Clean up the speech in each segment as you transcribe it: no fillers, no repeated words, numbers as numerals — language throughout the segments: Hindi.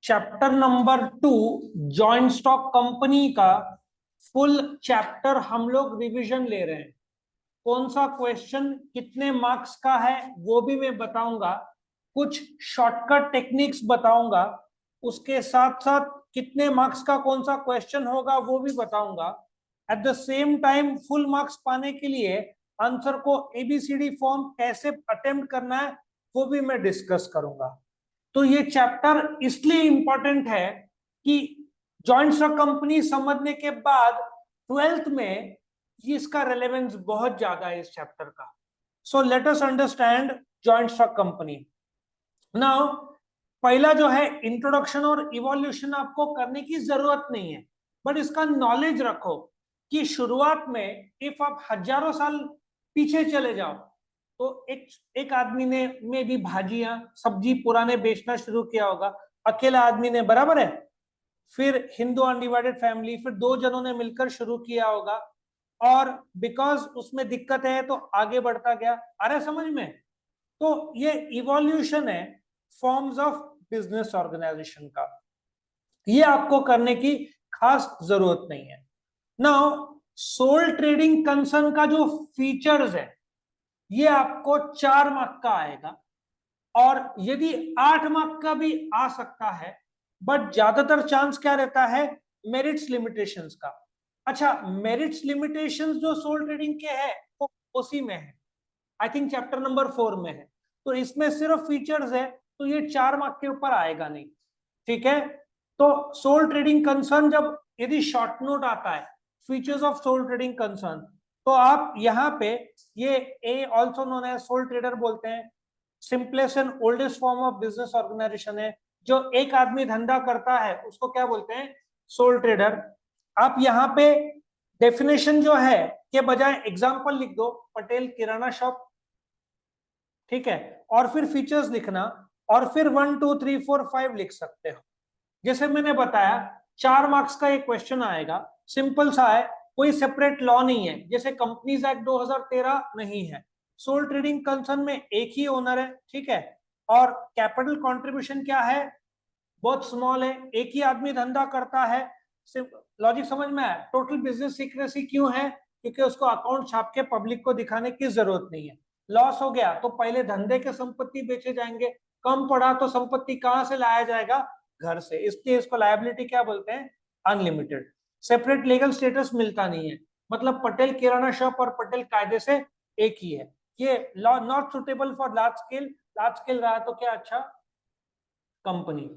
Chapter number 2 joint stock company का फुल चैप्टर हम लोग रिवीजन ले रहे हैं। कौन सा क्वेश्चन कितने मार्क्स का है वो भी मैं बताऊंगा, कुछ शॉर्टकट टेक्निक्स बताऊंगा, उसके साथ साथ कितने मार्क्स का कौन सा क्वेश्चन होगा वो भी बताऊंगा। At the same time full marks पाने के लिए आंसर को एबीसीडी फॉर्म कैसे अटेम्प्ट करना है वो भी मैं डिस्कस करूंगा। तो ये चैप्टर इसलिए इंपॉर्टेंट है कि जॉइंट स्टॉक कंपनी समझने के बाद 12th में इसका रेलेवेंस बहुत ज्यादा है इस चैप्टर का। So let us understand joint stock company. Now पहला जो है इंट्रोडक्शन और इवोल्यूशन आपको करने की जरूरत नहीं है, बट इसका नॉलेज रखो कि शुरुआत में इफ आप हजारों साल पीछे चले जाओ तो एक आदमी ने में भी भाजियां सब्जी पुराने बेचना शुरू किया होगा, अकेला आदमी ने, बराबर है। फिर हिंदू अनडिवाइडेड फैमिली, फिर दो जनों ने मिलकर शुरू किया होगा, और बिकॉज उसमें दिक्कत है तो आगे बढ़ता गया। आ रहा है समझ में? तो ये इवोल्यूशन है फॉर्म्स ऑफ बिजनेस ऑर्गेनाइजेशन का, ये आपको करने की खास जरूरत नहीं है। नाउ सोल ट्रेडिंग कंसर्न का जो फीचर्स है ये आपको 4 मार्क का आएगा, और यदि 8 मार्क का भी आ सकता है, बट ज्यादातर चांस क्या रहता है, मेरिट्स लिमिटेशंस का। अच्छा, मेरिट्स लिमिटेशंस जो सोल ट्रेडिंग के हैं वो उसी में है, आई थिंक चैप्टर नंबर 4 में है। तो इसमें सिर्फ फीचर्स है, तो ये 4 मार्क के ऊपर आएगा नहीं, ठीक है। तो सोल ट्रेडिंग कंसर्न जब यदि शॉर्ट नोट आता है features of sole trading concern, तो आप यहाँ पे ये a also known as sole trader बोलते हैं, simplest and oldest form of business organisation है। जो एक आदमी धंधा करता है उसको क्या बोलते हैं, सोल ट्रेडर। आप यहाँ पे डेफिनेशन जो है के बजाय एग्जांपल लिख दो, पटेल किराना शॉप, ठीक है, और फिर फीचर्स लिखना, और फिर 1 2 3 4 5 लिख सकते हो। जैसे मैंने बताया 4 मार्क्स का एक क्वेश्चन आएगा, सिंपल सा है, कोई सेपरेट लॉ नहीं है, जैसे कंपनीज एक्ट 2013 नहीं है। सोल ट्रेडिंग कंसर्न में एक ही ओनर है, ठीक है, और कैपिटल कंट्रीब्यूशन क्या है, बहुत स्मॉल है, एक ही आदमी धंधा करता है। लॉजिक समझ में आया? टोटल बिजनेस सीक्रेसी क्यों है, क्योंकि उसको अकाउंट छाप के पब्लिक को दिखाने की जरूरत नहीं है। लॉस हो गया तो पहले धंधे के संपत्ति बेचे जाएंगे, कम पड़ा तो संपत्ति कहां से लाया जाएगा, घर से, इसलिए इसको लायबिलिटी क्या बोलते हैं, अनलिमिटेड। सेपरेट लीगल स्टेटस मिलता नहीं है, मतलब पटेल किराना शॉप और पटेल कायदे से एक ही है। ये law not suitable for large scale, large scale रहा तो क्या अच्छा, कंपनी।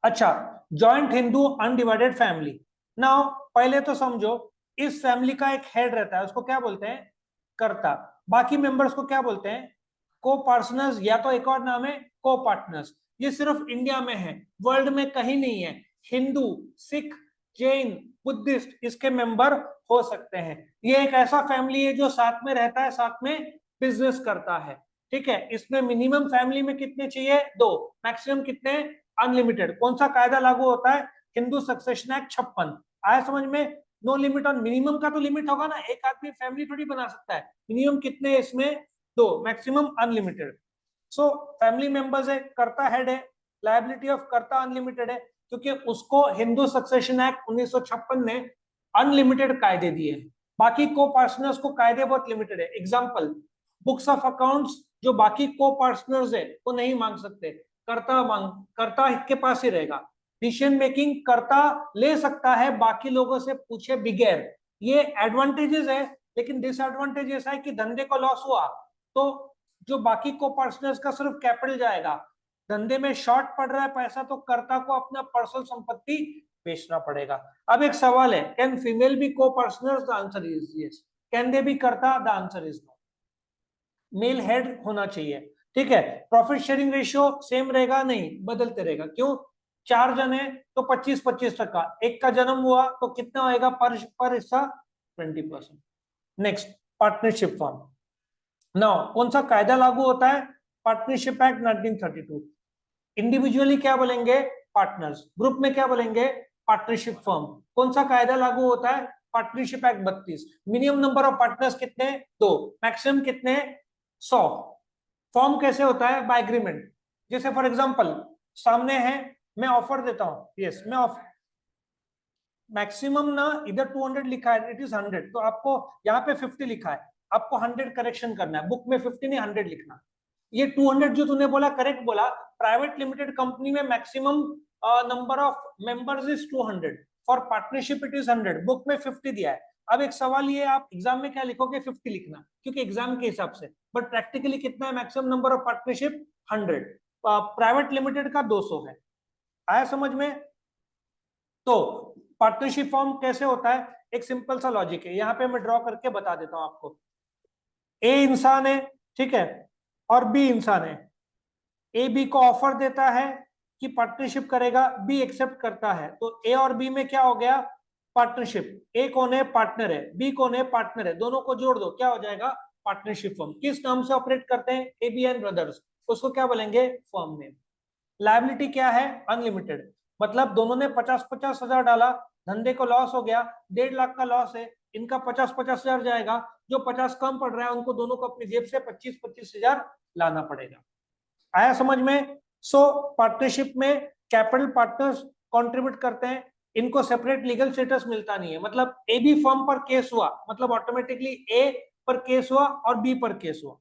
अच्छा, joint Hindu undivided family. Now पहले तो समझो, इस फैमिली का एक हेड रहता है, उसको क्या बोलते हैं, कर्ता। बाकी मेंबर्स को क्या बोलते हैं, को पार्टनर्स, या तो एक और नाम है को पार्टनर्स। ये सिर्फ इंडिया में है, वर्ल्ड में कहीं नहीं है। हिंदू, सिख, जैन, बुद्धिस्ट इसके मेंबर हो सकते हैं। ये एक ऐसा फैमिली है जो साथ में रहता है, साथ में बिजनेस करता है, ठीक है। इसमें मिनिमम फैमिली में कितने चाहिए, 2, मैक्सिमम कितने, अनलिमिटेड। कौन सा कायदा लागू होता है, हिंदू सक्सेशन एक्ट 56। आया समझ में? नो लिमिट ऑन मिनिमम का तो लिमिट होगा ना, एक आदमी फैमिली थोड़ी बना सकता है। मिनिमम कितने इसमें, 2, maximum unlimited. So family members है, कर्ता हेड है, लायबिलिटी ऑफ कर्ता अनलिमिटेड है, क्योंकि उसको हिंदू सक्सेशन एक्ट 1956 ने अनलिमिटेड कायदे दिए हैं। बाकी को पार्टनर्स को कायदे बहुत लिमिटेड है। एग्जांपल, बुक्स ऑफ अकाउंट्स जो बाकी को पार्टनर्स है वो नहीं मांग सकते, कर्ता के पास ही रहेगा। डिसीजन मेकिंग कर्ता ले सकता है बाकी लोगों से पूछे बिगैर। ये एडवांटेजेस है, लेकिन डिसएडवांटेज ऐसा है कि धंधे को लॉस हुआ तो जो बाकी को पार्टनर्स का सिर्फ कैपिटल जाएगा, धंधे में शॉर्ट पड़ रहा है पैसा तो कर्ता को अपना पर्सनल संपत्ति बेचना पड़ेगा। अब एक सवाल है, can female be copartners? The answer is yes. Can they be karta? The answer is no. Male head होना चाहिए, ठीक है। प्रॉफिट शेयरिंग रेशियो सेम रहेगा? नहीं, बदलते रहेगा। क्यों? 4 जन है तो 25-25%, एक का जन्म हुआ तो कितना होएगा पर हिस्सा, 20%। Next, partnership form. नाउ कौन सा कायदा लागू होता है, पार्टनरशिप एक्ट 1932। इंडिविजुअली क्या बोलेंगे, पार्टनर्स। ग्रुप में क्या बोलेंगे, पार्टनरशिप फर्म। कौन सा कायदा लागू होता है, partnership act 32। Minimum number of partners कितने, 2, मैक्सिमम कितने, 100। फॉर्म कैसे होता है, बाय एग्रीमेंट। जैसे फॉर एग्जांपल सामने है मैं ऑफर देता हूँ, यस मैं ऑफर, मैक्सिमम ना इधर 200 लिखा है, इट इज 100, तो आपको यहाँ पे 50 लिखा है, आपको 100 करेक्शन करना है, बुक में 50 नहीं 100 लिखना। ये 200 जो तूने बोला करेक्ट बोला, प्राइवेट लिमिटेड कंपनी में maximum number of members is 200, for partnership it is 100, book में 50 दिया है। अब एक सवाल ये, आप एग्जाम में क्या लिखोगे, 50 लिखना, क्योंकि एग्जाम के हिसाब से, बट प्रैक्टिकली कितना है maximum number of partnership 100, private limited का 200 है। आया समझ में? तो पार्टनरशिप फॉर्म कैसे होता है, एक सिंपल सा लॉजिक है, यहाँ पे मैं ड्रॉ करके बता देता हूं आपको। ए इंसान है, ठीक है, और बी इंसान है। ए बी को ऑफर देता है कि पार्टनरशिप करेगा, बी एक्सेप्ट करता है, तो ए और बी में क्या हो गया, पार्टनरशिप। ए कौन है, पार्टनर है, बी कौन है, पार्टनर है, दोनों को जोड़ दो, क्या हो जाएगा, पार्टनरशिप फर्म। किस नाम से ऑपरेट करते हैं, ए बी एंड ब्रदर्स, उसको क्या बोलेंगे, फर्म नेम। लायबिलिटी क्या है, अनलिमिटेड, मतलब दोनों ने 50-50 हजार डाला, धंधे को लॉस हो गया, 1.5 लाख का लॉस है, इनका 50-50 हजार जाएगा, जो 50 कम पड़ रहा है उनको दोनों को अपनी जेब से 25-25 हजार लाना पड़ेगा। आया समझ में? सो पार्टनरशिप में कैपिटल पार्टनर्स कंट्रीब्यूट करते हैं, इनको सेपरेट लीगल स्टेटस मिलता नहीं है, मतलब ए बी फर्म पर केस हुआ मतलब ऑटोमेटिकली ए पर केस हुआ और बी पर केस हुआ,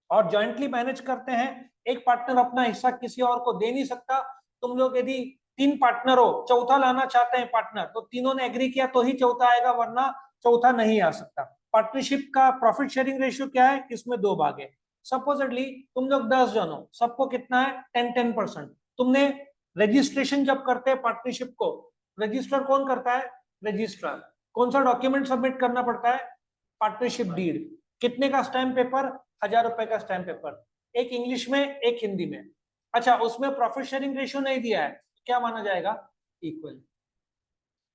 और जॉइंटली मैनेज करते हैं। एक पार्टनर अपना हिस्सा किसी और को दे नहीं सकता। तुम लोग यदि 3 पार्टनर हो, चौथा लाना चाहते हैं पार्टनर, तो तीनों ने एग्री किया तो ही चौथा आएगा, वरना चौथा नहीं आ सकता। पार्टनरशिप का प्रॉफिट शेयरिंग रेशियो क्या है, इसमें 2 भाग है। सपोजिटली तुम लोग 10 जन हो, सबको कितना है, 10-10%। तुमने रजिस्ट्रेशन जब करते हैं पार्टनरशिप को, रजिस्टर कौन करता है, रजिस्ट्रार। कौन सा डॉक्यूमेंट सबमिट करना पड़ता है, पार्टनरशिप डीड। कितने का स्टैम्प पेपर, 1000 रुपए का स्टैम्प पेपर, एक इंग्लिश में एक हिंदी में। अच्छा, उसमें प्रॉफिट शेयरिंग रेशियो नहीं दिया है, क्या माना जाएगा, इक्वल।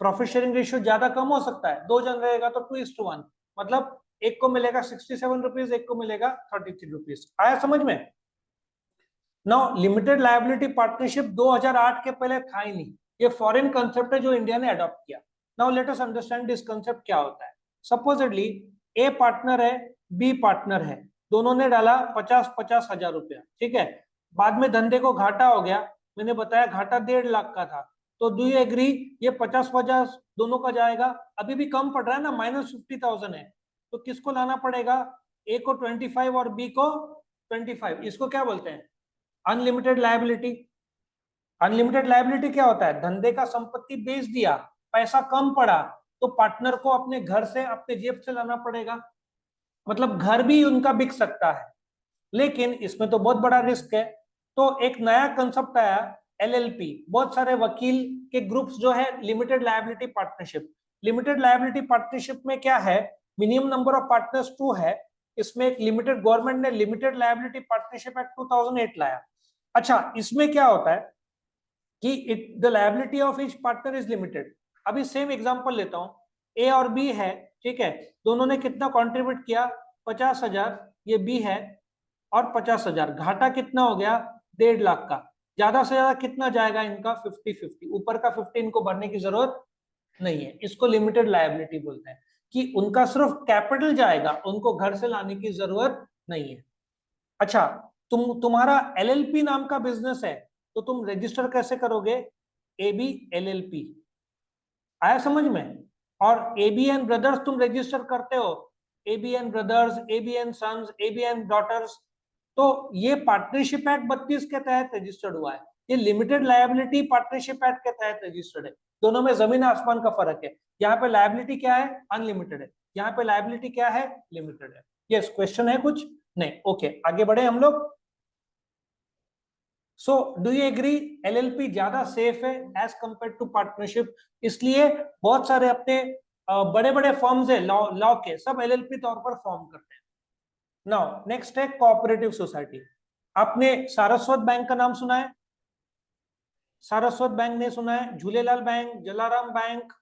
प्रॉफिट शेयरिंग रेशियो ज्यादा कम हो सकता है, 2 जन रहेगा तो 2:1, मतलब एक को मिलेगा 67 रुपीज, एक को मिलेगा 33 रुपीज। आया समझ में? नाउ लिमिटेड लायबिलिटी पार्टनरशिप 2008 के पहले था ही नहीं, ये फॉरेन कंसेप्ट है जो इंडिया ने अडॉप्ट किया। Now let us understand this concept क्या होता है। सपोजिटली ए पार्टनर है, बी पार्टनर है, दोनों ने डाला 50-50 हजार रुपया, ठीक है। बाद में धंधे को घाटा हो गया, मैंने बताया घाटा 1.5 लाख का था, तो डू यू एग्री, ये 50-50 दोनों का जाएगा, अभी भी कम पड़ रहा है ना, -50,000 है, तो किसको लाना पड़ेगा, ए को 25 और बी को 25। इसको क्या बोलते हैं, अनलिमिटेड लायबिलिटी। अनलिमिटेड लायबिलिटी क्या होता है, धंधे का संपत्ति बेच दिया, पैसा कम पड़ा, तो पार्टनर को अपने घर से, अपने जेब से लाना पड़ेगा, मतलब घर भी उनका बिक सकता है, लेकिन इसमें तो बहुत बड़ा रिस्क है। तो एक नया कंसेप्ट आया, एलएलपी। बहुत सारे वकील के ग्रुप्स जो है, limited liability partnership. Limited liability partnership में क्या है, मिनिमम नंबर ऑफ पार्टनर्स 2 है। इसमें एक लिमिटेड, गवर्नमेंट ने लिमिटेड लायबिलिटी पार्टनरशिप एक्ट 2008 लाया। अच्छा, इसमें क्या होता है कि the liability of each partner is limited. अभी सेम एग्जांपल लेता हूं, ए और बी है, ठीक है, दोनों ने कितना कंट्रीब्यूट किया, 50,000, ये बी है, और 50,000, घाटा कितना हो गया, 1.5 लाख का। ज्यादा से ज्यादा कितना जाएगा इनका, 50-50, ऊपर का 50 इनको भरने की जरूरत नहीं है। इसको लिमिटेड लायबिलिटी बोलते हैं, कि उनका सिर्फ कैपिटल जाएगा, उनको घर से लाने की जरूरत नहीं है। अच्छा, तुम्हारा एलएलपी नाम का बिजनेस है, तो तुम रजिस्टर कैसे करोगे, एबी एलएलपी। आया समझ में? और एबीएन ब्रदर्स तुम रजिस्टर करते हो, ABN brothers, ABN sons, ABN daughters, तो ये पार्टनरशिप एक्ट 32 के तहत रजिस्टर्ड हुआ है, ये लिमिटेड लायबिलिटी पार्टनरशिप एक्ट के तहत रजिस्टर्ड है। दोनों में जमीन आसमान का फर्क है, यहाँ पे लायबिलिटी क्या है, अनलिमिटेड है, यहाँ पे लायबिलिटी क्या है, लिमिटेड है। यस, क्वेश्चन है कुछ, नहीं, ओके, आगे बढ़े हम लोग। So do you agree, LLP ज्यादा सेफ है एज कंपेयर टू पार्टनरशिप, इसलिए बहुत सारे अपने बड़े बड़े फॉर्म्स है लॉ के, सब एलएलपी तौर पर फॉर्म करते हैं। नाउ नेक्स्ट है कोऑपरेटिव सोसाइटी। आपने सारस्वत बैंक का नाम सुना है, सारस्वत बैंक ने सुना है, Jhulelal bank, Jalaram bank,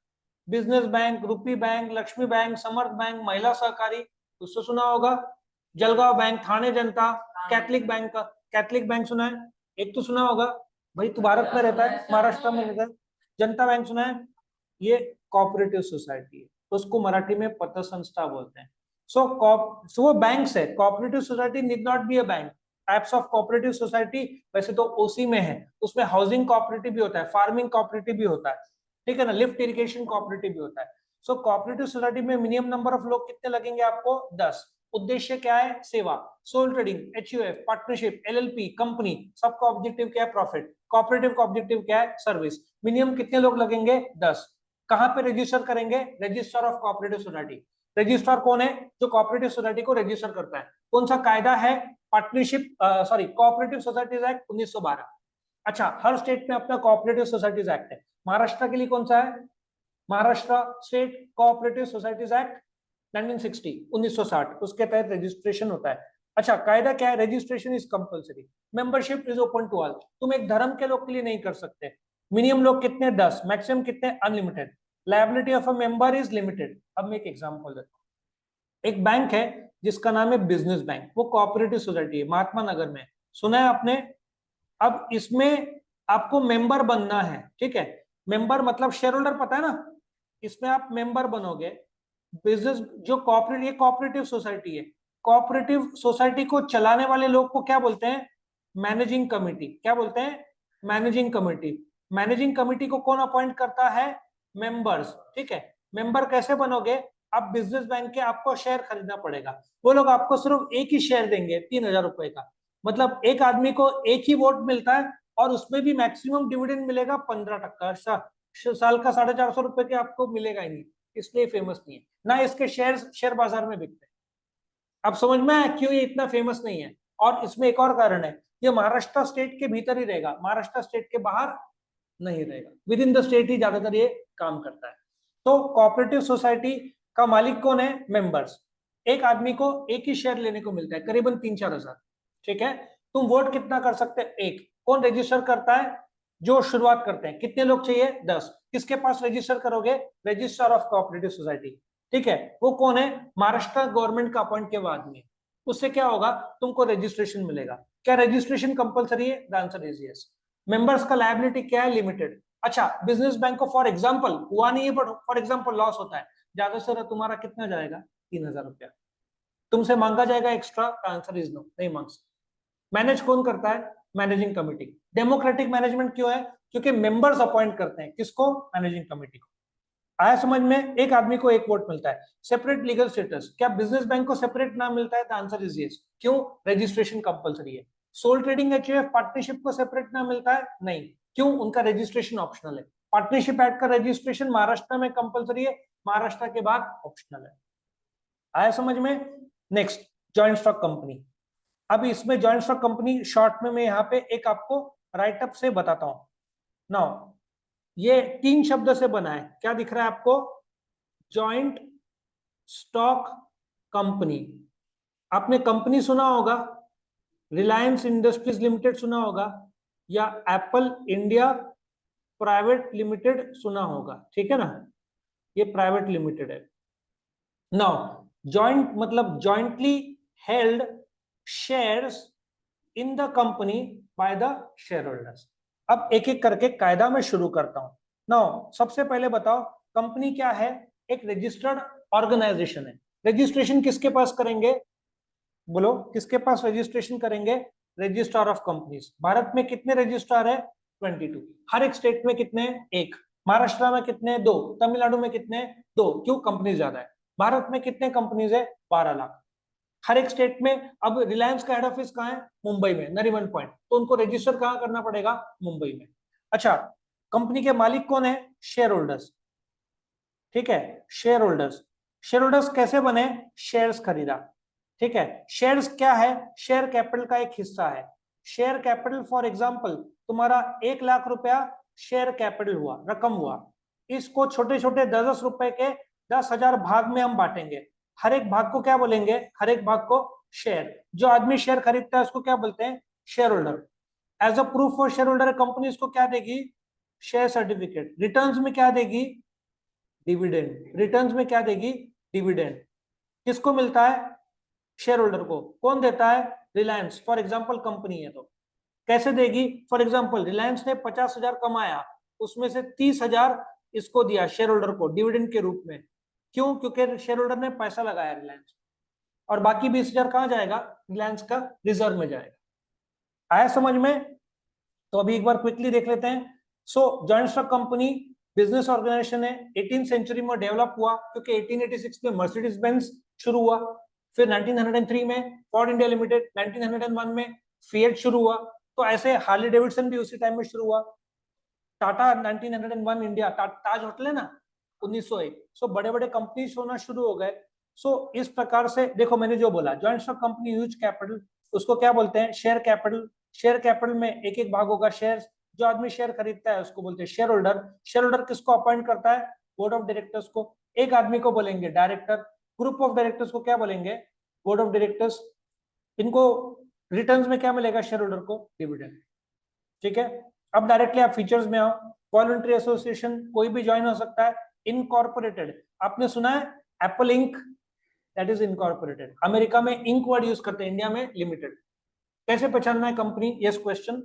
business bank, रूपी बैंक, लक्ष्मी बैंक, समर्थ बैंक, महिला सहकारी, उसको सुना होगा, जलगांव बैंक, थाने जनता, कैथलिक बैंक का, कैथलिक बैंक सुना है, एक तो सुना होगा, भाई तू भारत में रहता है, महाराष्ट्र में रहता है, जनता बैंक सुना है, ये कोऑपरेटिव सोसाइटी है, उसको मराठी में पत संस्था बोलते हैं। सो वो बैंक्स है, cooperative society need not be a bank, types of cooperative society वैसे तो ओसी में है, उसमें हाउसिंग कोऑपरेटिव भी होता है, फार्मिंग कोऑपरेटिव भी होता है, ठीक है ना, लिफ्ट इरिगेशन कोऑपरेटिव भी होता है। सो कोऑपरेटिव सोसाइटी में मिनिमम नंबर ऑफ लोग कितने लगेंगे आपको? 10। उद्देश्य क्या है? सेवा। Sole trading, HUF, partnership, LLP, company, सबका ऑब्जेक्टिव क्या है? प्रॉफिट। कोऑपरेटिव का ऑब्जेक्टिव क्या है? सर्विस। मिनिमम कितने लोग लगेंगे? 10। कहां पे रजिस्टर करेंगे? Register of cooperative society. Registrar कौन है? जो कोऑपरेटिव सोसाइटी को रजिस्टर करता है। कौन सा कायदा है? Partnership sorry cooperative societies act 1912। अच्छा, हर स्टेट में अपना कोऑपरेटिव सोसाइटीज एक्ट है। महाराष्ट्र के लिए कौन सा है? Maharashtra state cooperative societies act 1960, 1960, उसके तहत रजिस्ट्रेशन होता है। अच्छा, कायदा क्या है? Registration is compulsory, membership is open to all. तुम एक धर्म के लोग के लिए नहीं कर सकते। मिनिमम लोग कितने? 10। मैक्सिमम कितने? Unlimited. Liability of a member is limited. अब मैं एक एग्जांपल देता हूं। एक बैंक है जिसका नाम है बिजनेस बैंक, वो कोऑपरेटिव सोसाइटी है, महात्मा नगर में, सुना है आपने? अब इसमें आपको मेंबर बनना है, ठीक है? मेंबर मतलब शेयर होल्डर, पता है ना? इसमें आप मेंबर बनोगे। बिजनेस जो कोऑपरेटिव सोसाइटी है, कोऑपरेटिव सोसाइटी को चलाने वाले लोग को क्या बोलते हैं? Managing committee. क्या बोलते हैं? Managing committee. मैनेजिंग कमेटी को कौन अपॉइंट करता है? मेंबर्स, ठीक है? मेंबर कैसे बनोगे? आप बिजनेस बैंक के, आपको शेयर खरीदना पड़ेगा। वो लोग आपको सिर्फ एक ही शेयर देंगे, 3,000 रुपए का। मतलब एक आदमी को एक ही वोट मिलता है, और उसमें भी मैक्सिमम डिविडेंड मिलेगा 15%। साल का 450 रुपए के आपको मिलेगा ही नहीं, इसलिए फेमस नहीं है ना। इसके शेयर बाजार में बिकते हैं। अब समझ में आया क्यों ये इतना फेमस नहीं है? और इसमें एक और कारण है, ये महाराष्ट्र स्टेट के भीतर ही रहेगा, महाराष्ट्र स्टेट के बाहर नहीं रहेगा। विद इन द स्टेट ही ज्यादातर ये काम करता है। तो कोऑपरेटिव सोसाइटी का मालिक कौन है? मेंबर्स। एक आदमी को एक ही शेयर लेने को मिलता है, करीबन 3-4 हजार, ठीक है? तुम वोट कितना कर सकते हैं? एक। कौन रजिस्टर करता है? जो शुरुआत करते हैं। कितने लोग चाहिए? 10। किसके पास रजिस्टर करोगे? रजिस्ट्रार ऑफ कोऑपरेटिव सोसाइटी, ठीक है? वो कौन है? महाराष्ट्र गवर्नमेंट का अपॉइंट किया हुआ आदमी है। उससे क्या होगा? तुमको रजिस्ट्रेशन मिलेगा। क्या रजिस्ट्रेशन कंपलसरी है? The answer is yes. Members का लायबिलिटी क्या है? लिमिटेड। अच्छा, बिजनेस बैंक को फॉर एग्जांपल हुआ नहीं है, बट फॉर एग्जांपल लॉस होता है, ज्यादा से ज्यादा तुम्हारा कितना जाएगा? 3,000 रुपया। तुमसे मांगा जाएगा एक्स्ट्रा? आंसर इज नो, नहीं मांग सकते। मैनेज कौन करता है? Managing committee. डेमोक्रेटिक मैनेजमेंट क्यों है? क्योंकि मेंबर्स अपॉइंट करते हैं। किसको? मैनेजिंग कमेटी को। आया समझ में? एक आदमी को एक वोट मिलता है। सेपरेट लीगल स्टेटस, क्या बिजनेस बैंक को सेपरेट नाम मिलता है? The answer is yes. क्यों? रजिस्ट्रेशन कंपलसरी है। सोल ट्रेडिंग, एचयूएफ, पार्टनरशिप को सेपरेट नाम मिलता है? नहीं। क्यों? उनका रजिस्ट्रेशन ऑप्शनल है। पार्टनरशिप एक्ट का रजिस्ट्रेशन महाराष्ट्र में कंपलसरी है, महाराष्ट्र के बाद ऑप्शनल है। आया समझ में? Next, joint stock company. अब इसमें जॉइंट स्टॉक कंपनी शॉर्ट में मैं यहाँ पे एक आपको राइटअप से बताता हूं। नाउ ये 3 शब्द से बना है। क्या दिख रहा है आपको? Joint stock company. आपने कंपनी सुना होगा, रिलायंस इंडस्ट्रीज लिमिटेड सुना होगा, या एप्पल इंडिया प्राइवेट लिमिटेड सुना होगा, ठीक है ना? ये प्राइवेट लिमिटेड है। नाउ जॉइंट मतलब jointly held shares in the company by the share holders. अब एक एक करके कायदा में शुरू करता हूं। नाउ सबसे पहले बताओ, कंपनी क्या है? एक रजिस्टर्ड ऑर्गेनाइजेशन है। रजिस्ट्रेशन किसके पास करेंगे? बोलो, किसके पास रजिस्ट्रेशन करेंगे? Registrar of companies. भारत में कितने रजिस्ट्रार है? 22। हर एक स्टेट में कितने? एक। महाराष्ट्र में कितने? 2। तमिलनाडु में कितने? 2। क्यों? कंपनी ज्यादा है। भारत में कितने कंपनीज है? 12 लाख। हर एक स्टेट में। अब रिलायंस का हेड ऑफिस कहाँ है? मुंबई में, नरीमन पॉइंट। तो उनको रजिस्टर कहाँ करना पड़ेगा? मुंबई में। अच्छा, कंपनी के मालिक कौन है? शेयर होल्डर्स, ठीक है? Share holders. शेयर होल्डर्स कैसे बने? शेयर्स खरीदा, ठीक है? शेयर्स क्या है? शेयर कैपिटल का एक हिस्सा है। शेयर कैपिटल फॉर एग्जांपल, तुम्हारा 1 लाख रुपया शेयर कैपिटल हुआ, रकम हुआ। इसको छोटे छोटे 10-10 रुपए के 10,000 भाग में हम बांटेंगे। हर एक भाग को क्या बोलेंगे? हर एक भाग को शेयर। जो आदमी शेयर खरीदता है उसको क्या बोलते हैं? Share holder. As a proof for share holder company इसको क्या देगी? Share certificate. रिटर्न्स में क्या देगी? डिविडेंड। रिटर्न्स में क्या देगी? डिविडेंड। किसको मिलता है? शेयर होल्डर को। कौन देता है? रिलायंस फॉर एग्जांपल कंपनी है तो कैसे देगी? फॉर एग्जांपल रिलायंस ने 50,000 कमाया, उसमें से 30,000 इसको दिया शेयर होल्डर को डिविडेंड के रूप में। क्यों? क्योंकि शेयर होल्डर ने पैसा लगाया रिलायंस, और बाकी 20,000 कहां जाएगा? रिलायंस का रिजर्व में जाएगा। आया समझ में? तो अभी एक बार क्विकली देख लेते हैं। So joint stock company business organisation है, 18वीं सेंचुरी में डेवलप हुआ क्योंकि 1886 में मर्सिडीज बेंज शुरू हुआ, फिर 1903 में फोर्ड इंडिया लिमिटेड, 1901 में फिएट शुरू हुआ, तो ऐसे हार्ली डेविडसन भी उसी टाइम में शुरू हुआ, टाटा 1901 इंडिया, ताज होटल है ना 1901। सो बड़े बड़े कंपनीज होना शुरू हो गए। सो इस प्रकार से देखो, मैंने जो बोला joint stock company huge capital, उसको क्या बोलते हैं? Share capital. शेयर कैपिटल में एक एक भाग होगा शेयर, जो आदमी शेयर खरीदता है उसको बोलते हैं शेयर होल्डर। शेयर होल्डर किसको अपॉइंट करता है? बोर्ड ऑफ डायरेक्टर्स को। एक आदमी को बोलेंगे डायरेक्टर, ग्रुप ऑफ डायरेक्टर्स को क्या बोलेंगे? Board of directors. इनको रिटर्न्स में क्या मिलेगा शेयर होल्डर को? डिविडेंड। ठीक है, अब डायरेक्टली आप फीचर्स में आओ। वॉलंटरी एसोसिएशन कोई भी ज्वाइन हो सकता है। इनकॉर्पोरेटेड, आपने सुना है Apple ink, that is incorporated. America में इंक वर्ड यूज करते हैं, इंडिया में लिमिटेड। कैसे पहचानना है कंपनी? Yes question.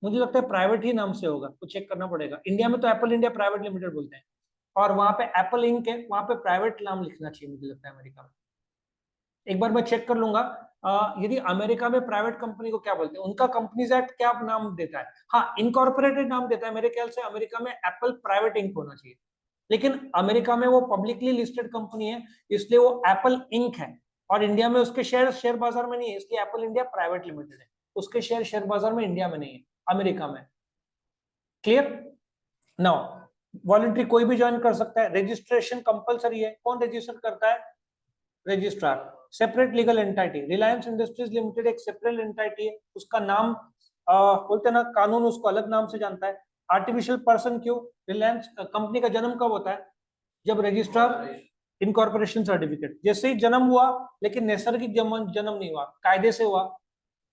मुझे लगता है प्राइवेट ही नाम से होगा, कुछ चेक करना पड़ेगा। इंडिया में तो एप्पल इंडिया प्राइवेट लिमिटेड बोलते हैं, और वहां पे एप्पल इंक है, वहां पे प्राइवेट नाम लिखना चाहिए मुझे लगता है अमेरिका में। एक बार मैं चेक कर लूंगा। यदि अमेरिका में प्राइवेट कंपनी को क्या बोलते हैं, उनका कंपनीज एक्ट क्या नाम देता है? हाँ, इनकॉर्पोरेटेड नाम देता है मेरे ख्याल से। अमेरिका में एप्पल प्राइवेट इंक होना चाहिए, लेकिन अमेरिका में वो पब्लिकली लिस्टेड कंपनी है, इसलिए वो एप्पल इंक है। और इंडिया में उसके शेयर बाजार में नहीं है, इसलिए एप्पल इंडिया प्राइवेट लिमिटेड है। उसके शेयर बाजार में इंडिया में नहीं है, अमेरिका में। क्लियर? नाउ वॉलंटरी कोई भी ज्वाइन कर सकता है। रजिस्ट्रेशन कंपलसरी है। कौन रजिस्टर करता है? Registrar. Separate legal entity, Reliance industries limited एक सेपरेट एंटिटी है, उसका नाम बोलते ना, कानून उसको अलग नाम से जानता है। आर्टिफिशियल पर्सन क्यों? रिलायंस कंपनी का जन्म कब होता है? जब रजिस्ट्रार इनकॉर्पोरेशन सर्टिफिकेट, जैसे ही जन्म हुआ, लेकिन नैसर्गिक जन्म नहीं हुआ, कायदे से हुआ।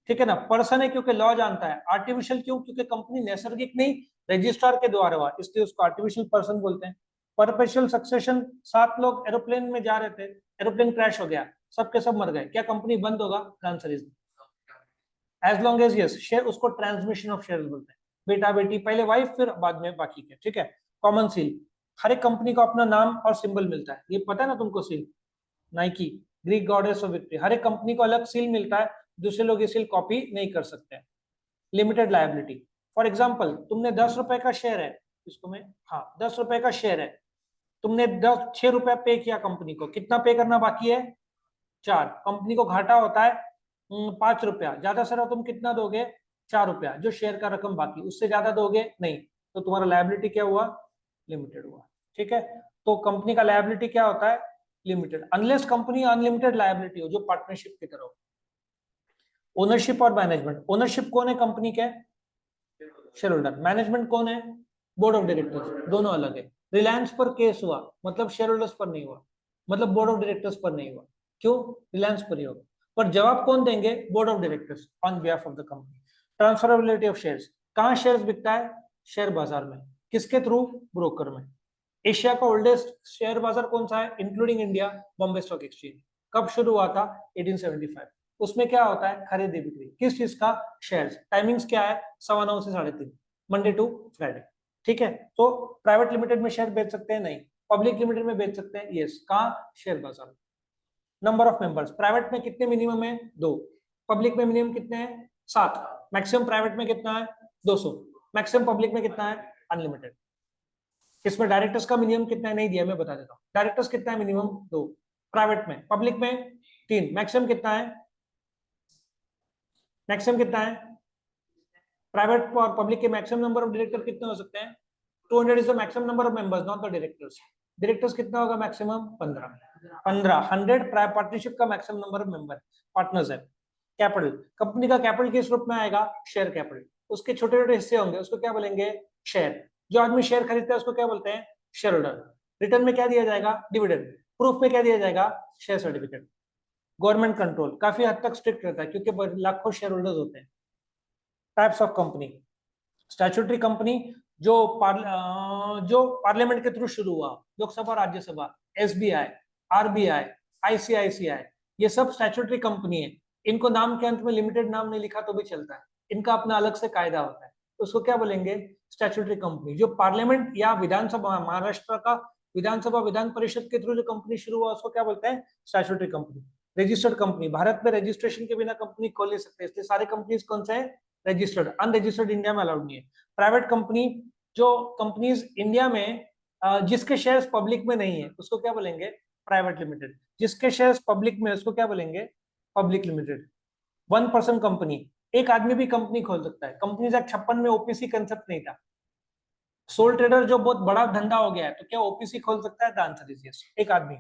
ठीक है ना? पर्सन है क्योंकि लॉ जानता है। आर्टिफिशियल क्यों? क्योंकि कंपनी नैसर्गिक नहीं, रजिस्ट्रार के द्वारा हुआ, इसलिए उसको आर्टिफिशियल पर्सन बोलते हैं। परपेचुअल सक्सेशन, 7 लोग एरोप्लेन में जा रहे थे, एरोप्लेन क्रैश हो गया, सबके सब मर गए, क्या कंपनी बंद होगा? Answer is as long as yes share, उसको ट्रांसमिशन ऑफ शेयर बोलते हैं। बेटा बेटी, पहले वाइफ फिर बाद में बाकी के। ठीक है। कॉमन सील, हर एक कंपनी को अपना नाम और सिंबल मिलता है, ये पता है ना तुमको? Seal Nike, Greek goddess of victory, हर एक कंपनी को अलग सील मिलता है, दूसरे लोग ये सील कॉपी नहीं कर सकते। लिमिटेड लायबिलिटी, फॉर एग्जाम्पल तुमने 10 रुपए का शेयर है, इसको मैं, हाँ 10 रुपए का शेयर है, तुमने 6 रुपया पे किया कंपनी को, कितना पे करना बाकी है? 4। कंपनी को घाटा होता है 5 रुपया, ज्यादा से ज्यादा तुम कितना दोगे? 4 रुपया, जो शेयर का रकम बाकी, उससे ज्यादा दोगे नहीं, तो तुम्हारा लायबिलिटी क्या हुआ? लिमिटेड हुआ। ठीक है, तो कंपनी का लायबिलिटी क्या होता है? Limited, unless company unlimited liability हो, जो पार्टनरशिप की तरह हो। ओनरशिप और मैनेजमेंट, ओनरशिप कौन है कंपनी के? Share holder. मैनेजमेंट कौन है? Board of directors. दोनों अलग है। रिलायंस पर केस हुआ, मतलब शेयर होल्डर्स पर नहीं हुआ, मतलब बोर्ड ऑफ डायरेक्टर्स पर नहीं हुआ। क्यों? रिलायंस पर ही होगा। पर जवाब कौन देंगे? Board of directors on behalf of the company. Transferability of shares, कहां शेयर्स बिकता है? शेयर बाजार में। किसके थ्रू? ब्रोकर में। एशिया का ओल्डेस्ट शेयर बाजार कौन सा है including India? Bombay stock exchange. कब शुरू हुआ था? 1875। उसमें क्या होता है? खरीदी बिक्री। किस चीज का? शेयर्स। टाइमिंग्स क्या है? 9:15 से 3:30, मंडे टू फ्राइडे। ठीक है, तो प्राइवेट लिमिटेड में शेयर बेच सकते हैं? नहीं। पब्लिक लिमिटेड में बेच सकते हैं? यस। कहाँ? शेयर बाजार में। नंबर ऑफ मेंबर्स, प्राइवेट में कितने मिनिमम है? 2। पब्लिक में मिनिमम कितने हैं? 7। मैक्सिमम प्राइवेट में कितना है? 200। मैक्सिमम पब्लिक में कितना है? अनलिमिटेड। इसमें डायरेक्टर्स का मिनिमम कितना है नहीं दिया, मैं बता देता हूँ। डायरेक्टर्स कितना है मिनिमम? 2 प्राइवेट में। पब्लिक में 3। मैक्सिमम कितना है? मैक्सिमम कितना है? प्राइवेट और पब्लिक के मैक्सिमम नंबर ऑफ डायरेक्टर कितने हो सकते हैं? 200 is the maximum number of members, not the directors. Directors कितना होगा मैक्सिमम? 15। 100 पार्टनरशिप का maximum number of member partners है। कैपिटल, कंपनी का कैपिटल किस रूप में आएगा? Share capital. उसके छोटे छोटे हिस्से होंगे, उसको क्या बोलेंगे? शेयर। जो आदमी शेयर खरीदता है उसको क्या बोलते हैं? Share holder. रिटर्न में क्या दिया जाएगा? डिविडेंड। प्रूफ में क्या दिया जाएगा? Share certificate. गवर्नमेंट कंट्रोल काफी हद तक स्ट्रिक्ट रहता है, क्योंकि लाखों शेयर होल्डर्स होते हैं। Types of company, statutory company, जो पार्लियामेंट के थ्रू शुरू हुआ, Lok Sabha Rajya Sabha, SBI, RBI, ICICI, ये सब स्टैट्यूटरी कंपनी है। इनको नाम के अंत में लिमिटेड नाम नहीं लिखा तो भी चलता है, इनका अपना अलग से कायदा होता है, उसको क्या बोलेंगे? Statutory company. जो पार्लियामेंट या विधानसभा, महाराष्ट्र का विधानसभा विधान परिषद के थ्रू जो कंपनी शुरू हुआ उसको क्या बोलते हैं? Statutory company. Registered company, Bharat में रजिस्ट्रेशन के बिना कंपनी खोल नहीं सकते, इसलिए सारे कंपनीज कौन से हैं? रजिस्टर्ड। अनरजिस्टर्ड इंडिया में अलाउड नहीं है। प्राइवेट कंपनी, जो कंपनीज इंडिया में जिसके शेयर्स पब्लिक में नहीं है उसको क्या बोलेंगे? Private limited. जिसके शेयर्स पब्लिक में उसको क्या बोलेंगे? Public limited. 1 पर्सन कंपनी, एक आदमी भी कंपनी खोल सकता है। कंपनीज एक्ट 56 में ओपीसी कंसेप्ट नहीं था। सोल ट्रेडर जो बहुत बड़ा धंधा हो गया है, तो क्या ओपीसी खोल सकता है? द आंसर इज यस, एक आदमी।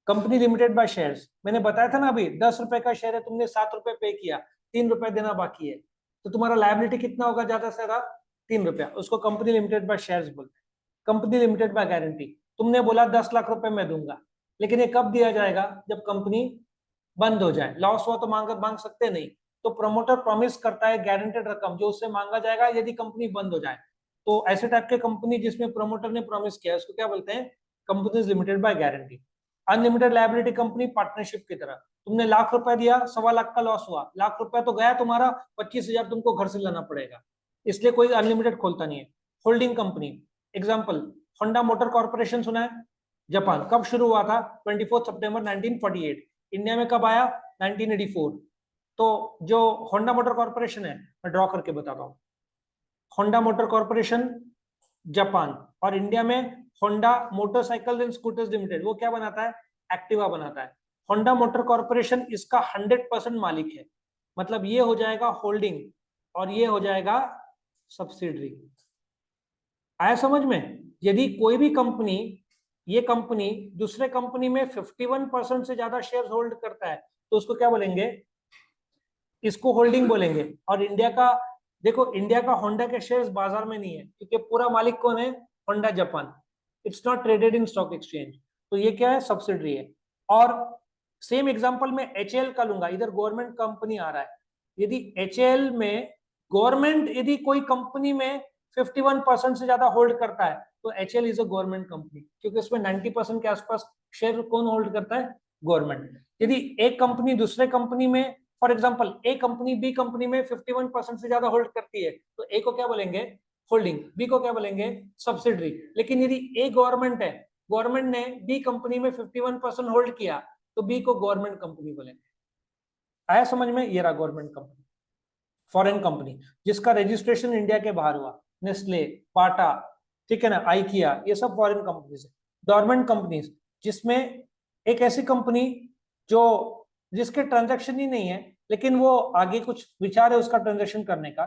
कंपनी लिमिटेड बाय शेयर्स, मैंने बताया था ना अभी, 10 रुपए का शेयर है, तुमने 7 रुपए पे किया, 3 रुपए देना बाकी है, तो तुम्हारा लायबिलिटी कितना होगा ज्यादा से ज्यादा? 3 रुपया। उसको कंपनी लिमिटेड बाय शेयर्स बोलते हैं। कंपनी लिमिटेड बाय गारंटी, तुमने बोला 10 लाख रुपए मैं दूंगा, लेकिन ये कब दिया जाएगा? जब कंपनी बंद हो जाए। लॉस हुआ तो मांग सकते नहीं, तो प्रमोटर प्रॉमिस करता है गारंटेड रकम जो उससे मांगा जाएगा यदि कंपनी बंद हो जाए। तो ऐसे टाइप के कंपनी जिसमें प्रमोटर ने प्रॉमिस किया उसको क्या बोलते हैं? Companies limited by guarantee. Unlimited liability company partnership की तरह, तुमने लाख रुपए दिया, 1.25 लाख का लॉस हुआ, लाख रुपए तो गया तुम्हारा, 25,000 तुमको घर से लाना पड़ेगा, इसलिए कोई अनलिमिटेड खोलता नहीं है। Holding company, example Honda motor corporation सुना है? जापान। कब शुरू हुआ था? 24 सितंबर 1948। इंडिया में कब आया? 1984। तो जो होंडा मोटर कॉर्पोरेशन है, मैं ड्रॉ करके बताता हूँ। होंडा मोटर कॉर्पोरेशन जापान, और इंडिया में Honda motorcycle and scooters limited, वो क्या बनाता है? एक्टिवा बनाता है। होंडा मोटर कॉर्पोरेशन इसका 100% मालिक है, मतलब ये हो जाएगा होल्डिंग और ये हो जाएगा सब्सिडरी। आया समझ में? यदि कोई भी कंपनी, ये कंपनी दूसरे कंपनी में 51% से ज्यादा शेयर होल्ड करता है तो उसको क्या बोलेंगे? इसको होल्डिंग बोलेंगे। और इंडिया का देखो, इंडिया का होंडा के शेयर्स बाजार में नहीं है क्योंकि पूरा मालिक कौन है? Honda Japan. It's not traded in stock exchange, तो ये क्या है? सब्सिडरी है। और सेम एग्जांपल में एचएएल का लूंगा, इधर गवर्नमेंट कंपनी आ रहा है। यदि एचएएल में गवर्नमेंट, यदि कोई कंपनी में 51% से ज्यादा होल्ड करता है तो HAL is a government company, क्योंकि उसमें 90% के आसपास शेयर कौन होल्ड करता है? गवर्नमेंट। यदि एक कंपनी दूसरे कंपनी में, for example A company B company में 51% से ज्यादा होल्ड करती है तो ए को क्या बोलेंगे? होल्डिंग। बी को क्या बोलेंगे? सब्सिडरी। लेकिन यदि ए गवर्नमेंट है, गवर्नमेंट ने बी कंपनी में 51% होल्ड किया तो बी को गवर्नमेंट कंपनी बोलेंगे। आया समझ में? ये रहा गवर्नमेंट कंपनी। फॉरेन कंपनी जिसका रजिस्ट्रेशन इंडिया के बाहर हुआ, नेस्ले, बाटा, ठीक है ना, आइकिया, ये सब फॉरेन कंपनीज है। गवर्नमेंट कंपनीज जिसमें एक ऐसी कंपनी जो, जिसके ट्रांजैक्शन ही नहीं है लेकिन वो आगे कुछ विचार है उसका ट्रांजैक्शन करने का,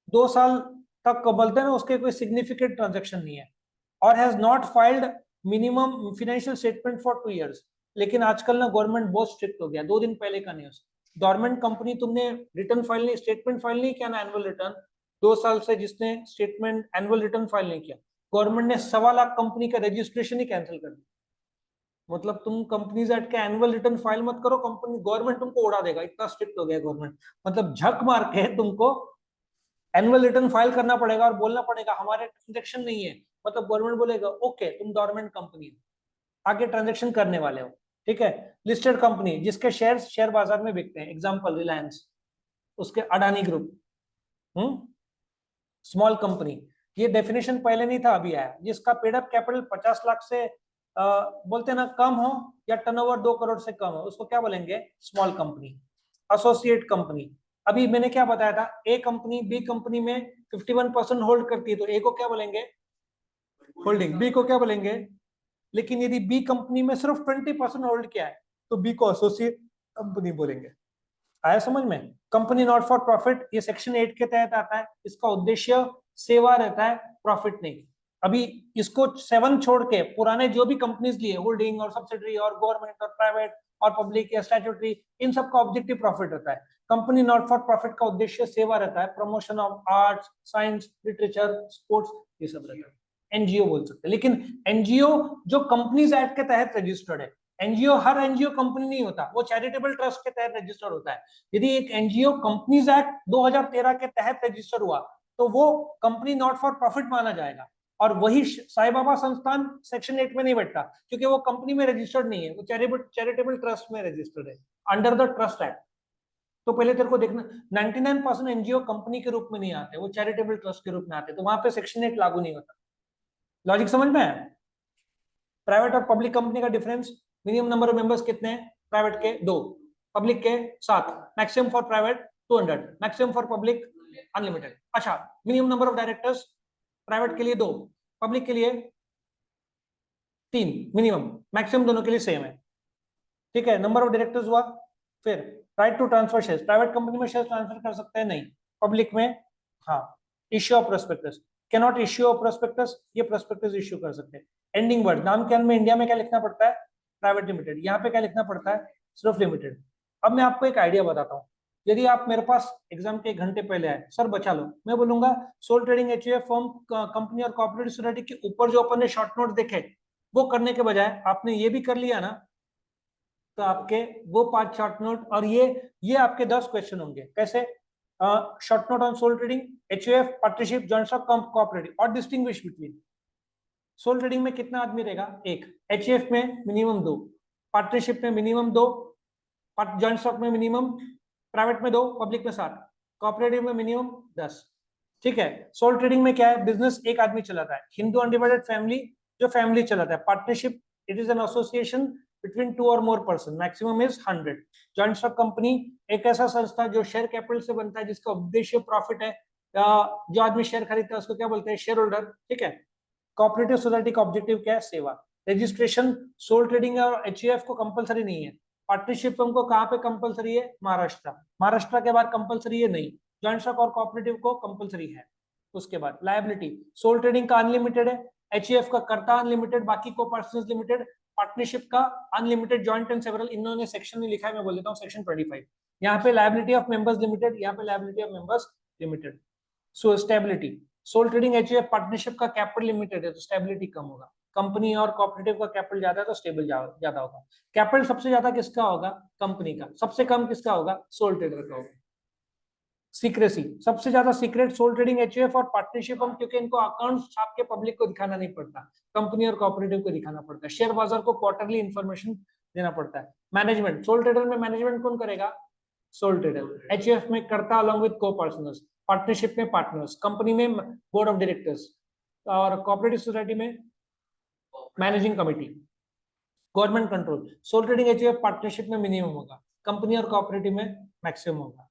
2 साल तक बोलते हैं ना, उसके कोई सिग्निफिकेंट ट्रांजैक्शन नहीं है, और has not filed minimum financial statement for 2 years। लेकिन आजकल ना गवर्नमेंट बहुत स्ट्रिक्ट हो गया, 2 दिन पहले का न्यूज, गवर्नमेंट कंपनी तुमने रिटर्न फाइल नहीं, स्टेटमेंट फाइल नहीं किया ना, एनुअल रिटर्न, 2 साल से जिसने स्टेटमेंट एनुअल रिटर्न फाइल नहीं किया, गवर्नमेंट ने 1.25 लाख कंपनी का रजिस्ट्रेशन ही कैंसिल कर दिया। मतलब तुम कंपनीज एक्ट के एनुअल रिटर्न फाइल मत करो, कंपनी गवर्नमेंट तुमको उड़ा देगा, इतना स्ट्रिक्ट हो गया गवर्नमेंट। मतलब झक मार के तुमको एनुअल रिटर्न फाइल करना पड़ेगा और बोलना पड़ेगा हमारे ट्रांजेक्शन नहीं है, मतलब गवर्नमेंट बोलेगा ओके तुम गवर्नमेंट कंपनी आगे ट्रांजेक्शन करने वाले हो, ठीक है। लिस्टेड कंपनी जिसके शेयर बाजार में बिकते हैं, एग्जांपल रिलायंस, उसके अडानी ग्रुप। स्मॉल कंपनी, ये डेफिनेशन पहले नहीं था, अभी आया, जिसका पेड अप कैपिटल 50 लाख से बोलते हैं ना कम हो, या टर्नओवर 2 करोड़ से कम हो, उसको क्या बोलेंगे? Small company. एसोसिएट कंपनी, अभी मैंने क्या बताया था, ए कंपनी बी कंपनी में 51% होल्ड करती है तो ए को क्या बोलेंगे? होल्डिंग। बी को क्या बोलेंगे? लेकिन यदि बी कंपनी में सिर्फ 20% होल्ड किया है तो बी को एसोसिएट कंपनी बोलेंगे। आया समझ में? कंपनी नॉट फॉर प्रॉफिट, ये सेक्शन 8 के तहत आता है, इसका उद्देश्य सेवा रहता है, प्रॉफिट नहीं। अभी इसको 7 छोड़ के पुराने जो भी कंपनीज लिए, होल्डिंग और सब्सिडरी और गवर्नमेंट और प्राइवेट और पब्लिक या स्टैट्यूटरी, इन सब का ऑब्जेक्टिव प्रॉफिट रहता है। कंपनी नॉट फॉर प्रॉफिट का उद्देश्य सेवा रहता है, promotion of arts, science, literature, sports, ये सब रहता है। एनजीओ बोल सकते हैं, लेकिन एनजीओ जो कंपनीज एक्ट के तहत रजिस्टर्ड है, एनजीओ हर एनजीओ कंपनी नहीं होता, वो चैरिटेबल ट्रस्ट के तहत रजिस्टर्ड होता है। यदि एक एनजीओ कंपनीज एक्ट 2013 के तहत रजिस्टर हुआ तो वो कंपनी नॉट फॉर प्रॉफिट माना जाएगा, और वही साईं बाबा संस्थान सेक्शन 8 में नहीं बैठता क्योंकि वो कंपनी में रजिस्टर्ड नहीं है, वो चैरिटेबल ट्रस्ट में रजिस्टर्ड है अंडर द ट्रस्ट एक्ट। तो पहले तेरे को देखना, 99% एनजीओ कंपनी के रूप में नहीं आते, वो चैरिटेबल ट्रस्ट के रूप में आते, तो वहां पे सेक्शन 8 लागू नहीं होता। लॉजिक समझ में है? प्राइवेट और पब्लिक कंपनी का difference, minimum number of members कितने हैं? प्राइवेट के 2, पब्लिक के 7, maximum for private 200, maximum for public unlimited. अच्छा, minimum number of directors private के लिए 2, पब्लिक के लिए 3 मिनिमम, मैक्सिमम दोनों के लिए सेम है। ठीक है, नंबर ऑफ डायरेक्टर्स हुआ। फिर right to transfer shares, private company में शेयर ट्रांसफर कर सकते हैं, नहीं। पब्लिक में हाँ। Issue of prospectus, can not issue of prospectus, ये प्रोस्पेक्टस इश्यू कर सकते हैं। एंडिंग वर्ड, नाम के अंत में इंडिया में क्या लिखना पड़ता है, प्राइवेट लिमिटेड, यहाँ पे क्या लिखना पड़ता है, सिर्फ लिमिटेड। अब मैं आपको एक आइडिया बताता हूँ। यदि आप मेरे पास एग्जाम के 1 घंटे पहले आए, सर बचा लो, मैं बोलूंगा sole trading HUF firm company और कोऑपरेटिव सोसाइटी के ऊपर जो अपन ने शॉर्ट नोट देखे, वो करने के बजाय आपने ये भी कर लिया ना, तो आपके वो 5 शॉर्ट नोट और ये आपके 10 क्वेश्चन होंगे। कैसे? Short note on sole trading, HUF, partnership, joint stock, cooperative और डिस्टिंग्विश बिटवीन। सोल ट्रेडिंग में कितना आदमी रहेगा, 1, एचयूएफ में मिनिमम 2, पार्टनरशिप में मिनिमम 2, जॉइंट स्टॉक में मिनिमम, प्राइवेट में 2, पब्लिक में 7, कोऑपरेटिव में मिनिमम 10। ठीक है, सोल ट्रेडिंग में क्या है, बिजनेस एक आदमी चलाता है, हिंदू अनडिवाइडेड फैमिली जो फैमिली चलाता है। Partnership, it is an association between 2 और more person, maximum is 100। Joint stock company एक ऐसा संस्था जो शेयर कैपिटल से बनता है, जिसका उद्देश्य प्रॉफिट है, जो आदमी शेयर खरीदता है उसको क्या बोलते हैं, शेयर होल्डर। ठीक है, कोऑपरेटिव सोसाइटी का ऑब्जेक्टिव क्या है, सेवा। रजिस्ट्रेशन सोल ट्रेडिंग और एचयूएफ को कंपलसरी नहीं है। पार्टनरशिप हमको कहाँ पे कंपलसरी है, महाराष्ट्र, महाराष्ट्र के बाद कंपलसरी है नहीं। जॉइंट स्टॉक और कोऑपरेटिव को कंपलसरी है। उसके बाद लायबिलिटी, सोल ट्रेडिंग का अनलिमिटेड है, एचयूएफ का करता अनलिमिटेड, बाकी को पर्सनस लिमिटेड, पार्टनरशिप का अनलिमिटेड, जॉइंट एंड सेवरल। इन्होंने सेक्शन में लिखा है, मैं बोल देता हूँ सेक्शन 25। यहाँ पे लायबिलिटी ऑफ मेंबर्स लिमिटेड, यहाँ पे liability of members limited. So stability, sole trading HUF partnership का कैपिटल लिमिटेड है तो स्टेबिलिटी कम होगा। कंपनी और कोऑपरेटिव का कैपिटल ज्यादा है तो स्टेबल ज्यादा होगा। कैपिटल सबसे ज्यादा किसका होगा, कंपनी का, सबसे कम किसका होगा, सोल ट्रेडर का होगा। सीक्रेसी, सबसे ज्यादा सीक्रेट सोल ट्रेडिंग एचयूएफ और पार्टनरशिप हम, क्योंकि इनको अकाउंट्स छाप के पब्लिक को दिखाना नहीं पड़ता, कंपनी और कोऑपरेटिव को दिखाना पड़ता है। शेयर बाजार को क्वार्टरली इंफॉर्मेशन देना पड़ता है। मैनेजमेंट, सोल ट्रेडर में मैनेजमेंट कौन करेगा, सोल ट्रेडर। एचयूएफ में करता along with coparceners, partnership में पार्टनर्स, कंपनी में बोर्ड ऑफ डायरेक्टर्स और कोऑपरेटिव सोसाइटी में managing committee. Government control, sole trading HUF partnership में मिनिमम होगा, कंपनी और कोऑपरेटिव में मैक्सिमम होगा।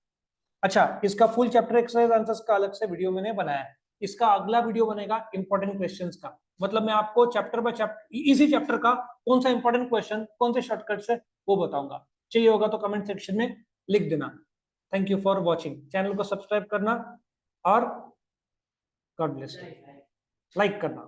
अच्छा, इसका फुल चैप्टर एक्सरसाइज आंसर्स का अलग से वीडियो मैंने बनाया है। इसका अगला वीडियो बनेगा इंपॉर्टेंट क्वेश्चंस का, मतलब मैं आपको चैप्टर बाय चैप्टर, इसी चैप्टर का कौन सा इंपॉर्टेंट क्वेश्चन, कौन से शॉर्टकट्स है वो बताऊंगा। चाहिए होगा तो कमेंट सेक्शन में लिख देना। Thank you for watching, channel को सब्सक्राइब करना और गॉड ब्लेस, लाइक करना।